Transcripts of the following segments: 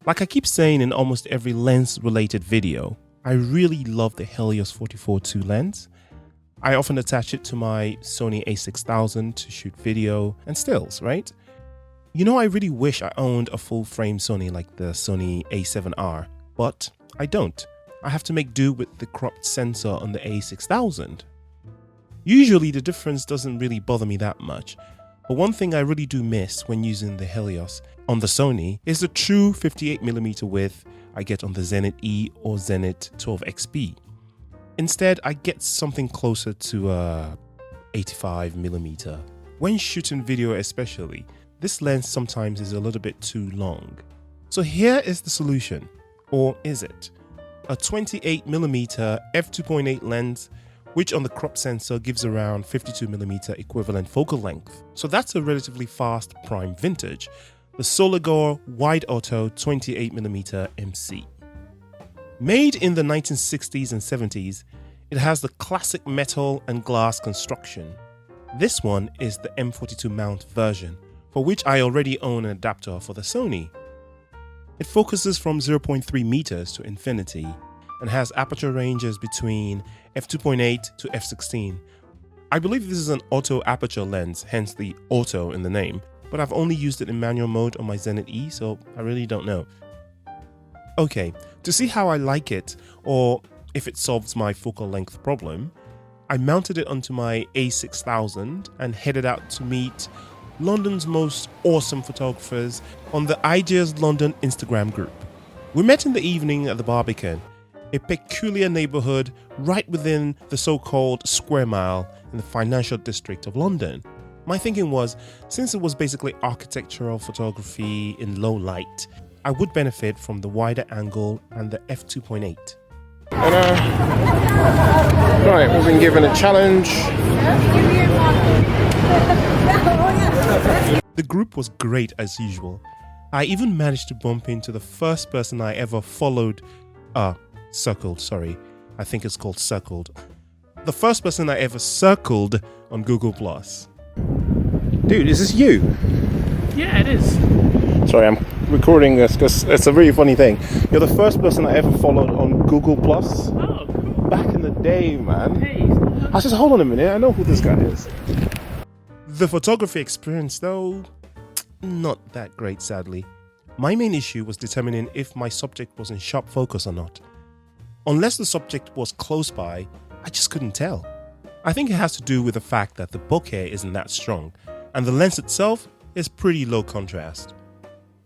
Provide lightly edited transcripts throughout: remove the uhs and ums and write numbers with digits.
Like I keep saying in almost every lens related video, I really love the Helios 44-2 lens. I often attach it to my Sony a6000 to shoot video and stills, right? You know, I really wish I owned a full frame Sony like the Sony a7R, but I don't. I have to make do with the cropped sensor on the a6000. Usually the difference doesn't really bother me that much, but one thing I really do miss when using the Helios on the Sony is the true 58mm width I get on the Zenith E or Zenith 12XP. Instead, I get something closer to 85mm. When shooting video especially, this lens sometimes is a little bit too long. So here is the solution, or is it? A 28mm F2.8 lens, which on the crop sensor gives around 52mm equivalent focal length. So that's a relatively fast prime vintage, the Soligor Wide Auto 28mm MC. Made in the 1960s and 70s, it has the classic metal and glass construction. This one is the M42 mount version, for which I already own an adapter for the Sony. It focuses from 0.3 meters to infinity and has aperture ranges between f2.8 to f16. I believe this is an auto aperture lens, hence the auto in the name, but I've only used it in manual mode on my Zenith E, so I really don't know. Okay, to see how I like it, or if it solves my focal length problem, I mounted it onto my a6000 and headed out to meet London's most awesome photographers on the Ideas London Instagram group. We met in the evening at the Barbican, a peculiar neighbourhood right within the so-called Square Mile in the financial district of London. My thinking was, since it was basically architectural photography in low light, I would benefit from the wider angle and the f2.8. Right, we've been given a challenge. The group was great as usual. I even managed to bump into the first person I ever circled, sorry. I think it's called circled. The first person I ever circled on Google+. Dude, is this you? Yeah, it is. Sorry, I'm recording this because it's a really funny thing. You're the first person I ever followed on Google+. Oh, cool. Back in the day, man. Hey. I said, hold on a minute, I know who this guy is. The photography experience, though, not that great, sadly. My main issue was determining if my subject was in sharp focus or not. Unless the subject was close by, I just couldn't tell. I think it has to do with the fact that the bokeh isn't that strong, and the lens itself is pretty low contrast.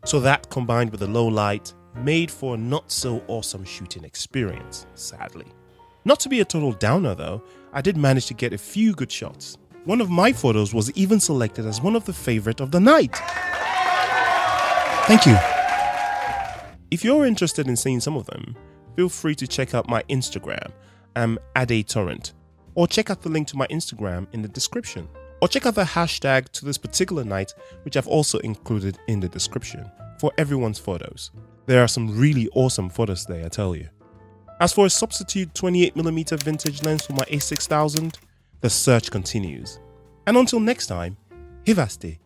So that, combined with the low light, made for a not so awesome shooting experience, sadly. Not to be a total downer though, I did manage to get a few good shots. One of my photos was even selected as one of the favorite of the night. Thank you. If you're interested in seeing some of them, feel free to check out my Instagram, Torrent, or check out the link to my Instagram in the description. Or check out the hashtag to this particular night, which I've also included in the description, for everyone's photos. There are some really awesome photos there, I tell you. As for a substitute 28mm vintage lens for my a6000, the search continues. And until next time, Hivaste.